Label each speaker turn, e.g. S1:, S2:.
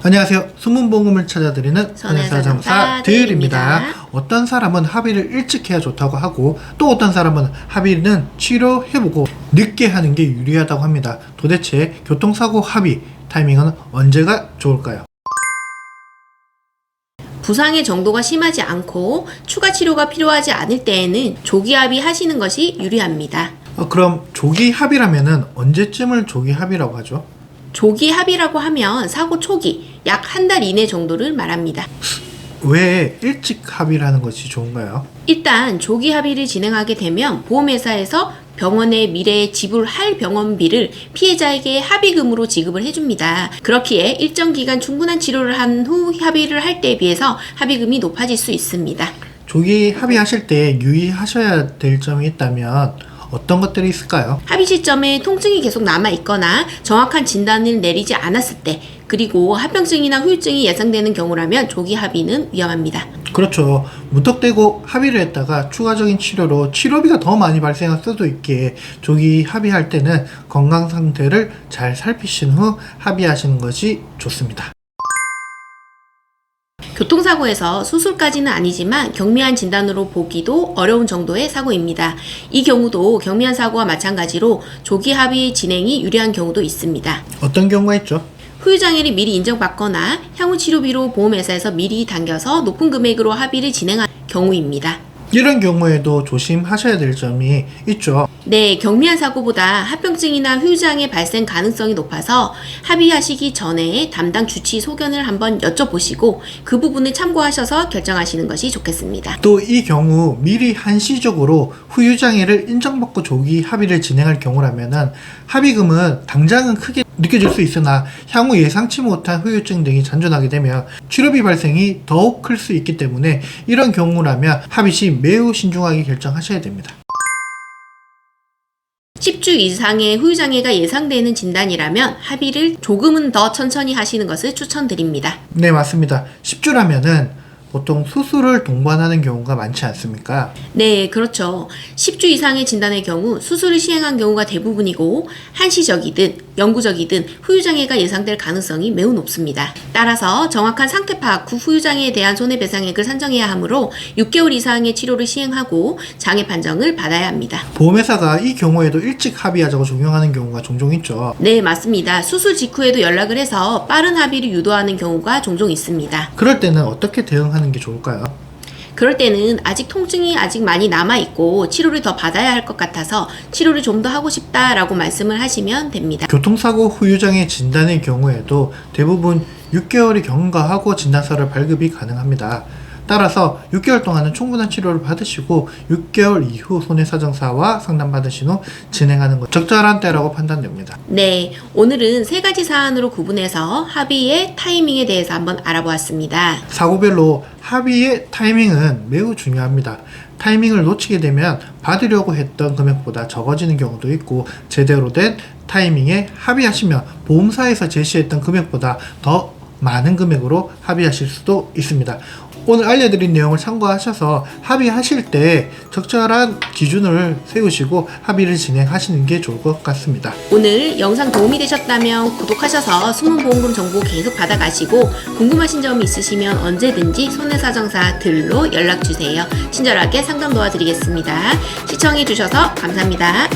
S1: 안녕하세요. 숨은 보험을 찾아드리는
S2: 손해사정사들입니다.
S1: 어떤 사람은 합의를 일찍 해야 좋다고 하고 또 어떤 사람은 합의는 치료해보고 늦게 하는 게 유리하다고 합니다. 도대체 교통사고 합의 타이밍은 언제가 좋을까요?
S2: 부상의 정도가 심하지 않고 추가 치료가 필요하지 않을 때에는 조기 합의하시는 것이 유리합니다.
S1: 그럼 조기 합의라면은 언제쯤을 조기 합의라고 하죠?
S2: 조기 합의라고 하면 사고 초기 약 한 달 이내 정도를 말합니다.
S1: 왜 일찍 합의를 하는 것이 좋은가요?
S2: 일단 조기 합의를 진행하게 되면 보험회사에서 병원에 미래에 지불할 병원비를 피해자에게 합의금으로 지급을 해줍니다. 그렇기에 일정 기간 충분한 치료를 한 후 합의를 할 때에 비해서 합의금이 높아질 수 있습니다.
S1: 조기 합의하실 때 유의하셔야 될 점이 있다면 어떤 것들이 있을까요?
S2: 합의 시점에 통증이 계속 남아있거나 정확한 진단을 내리지 않았을 때, 그리고 합병증이나 후유증이 예상되는 경우라면 조기 합의는 위험합니다.
S1: 그렇죠. 무턱대고 합의를 했다가 추가적인 치료로 치료비가 더 많이 발생할 수도 있기에 조기 합의할 때는 건강 상태를 잘 살피신 후 합의하시는 것이 좋습니다.
S2: 교통사고에서 수술까지는 아니지만 경미한 진단으로 보기도 어려운 정도의 사고입니다. 이 경우도 경미한 사고와 마찬가지로 조기 합의 진행이 유리한 경우도 있습니다.
S1: 어떤 경우가 있죠?
S2: 후유장애를 미리 인정받거나 향후 치료비로 보험회사에서 미리 당겨서 높은 금액으로 합의를 진행한 경우입니다.
S1: 이런 경우에도 조심하셔야 될 점이 있죠.
S2: 네, 경미한 사고보다 합병증이나 후유장애 발생 가능성이 높아서 합의하시기 전에 담당 주치 소견을 한번 여쭤보시고 그 부분을 참고하셔서 결정하시는 것이 좋겠습니다.
S1: 또 이 경우 미리 한시적으로 후유장애를 인정받고 조기 합의를 진행할 경우라면은 합의금은 당장은 크게 느껴질 수 있으나 향후 예상치 못한 후유증 등이 잔존하게 되면 치료비 발생이 더욱 클 수 있기 때문에 이런 경우라면 합의 시 매우 신중하게 결정하셔야 됩니다.
S2: 10주 이상의 후유장애가 예상되는 진단이라면 합의를 조금은 더 천천히 하시는 것을 추천드립니다.
S1: 네, 맞습니다. 10주라면은 보통 수술을 동반하는 경우가 많지 않습니까?
S2: 네, 그렇죠. 10주 이상의 진단의 경우 수술을 시행한 경우가 대부분이고 한시적이든 영구적이든 후유장애가 예상될 가능성이 매우 높습니다. 따라서 정확한 상태 파악 후 후유장애에 대한 손해배상액을 산정해야 하므로 6개월 이상의 치료를 시행하고 장애 판정을 받아야 합니다.
S1: 보험회사가 이 경우에도 일찍 합의하자고 적용하는 경우가 종종 있죠.
S2: 네, 맞습니다. 수술 직후에도 연락을 해서 빠른 합의를 유도하는 경우가 종종 있습니다.
S1: 그럴 때는 어떻게 대응하는 게 좋을까요?
S2: 그럴 때는 아직 통증이 아직 많이 남아있고 치료를 더 받아야 할 것 같아서 치료를 좀 더 하고 싶다라고 말씀을 하시면 됩니다.
S1: 교통사고 후유장애 진단의 경우에도 대부분 6개월이 경과하고 진단서를 발급이 가능합니다. 따라서 6개월 동안은 충분한 치료를 받으시고 6개월 이후 손해사정사와 상담받으신 후 진행하는 것 적절한 때라고 판단됩니다.
S2: 네, 오늘은 3가지 사안으로 구분해서 합의의 타이밍에 대해서 한번 알아보았습니다.
S1: 사고별로 합의의 타이밍은 매우 중요합니다. 타이밍을 놓치게 되면 받으려고 했던 금액보다 적어지는 경우도 있고 제대로 된 타이밍에 합의하시면 보험사에서 제시했던 금액보다 더 많은 금액으로 합의하실 수도 있습니다. 오늘 알려드린 내용을 참고하셔서 합의하실 때 적절한 기준을 세우시고 합의를 진행하시는 게 좋을 것 같습니다.
S2: 오늘 영상 도움이 되셨다면 구독하셔서 숨은 보험금 정보 계속 받아가시고 궁금하신 점이 있으시면 언제든지 손해사정사들로 연락주세요. 친절하게 상담 도와드리겠습니다. 시청해주셔서 감사합니다.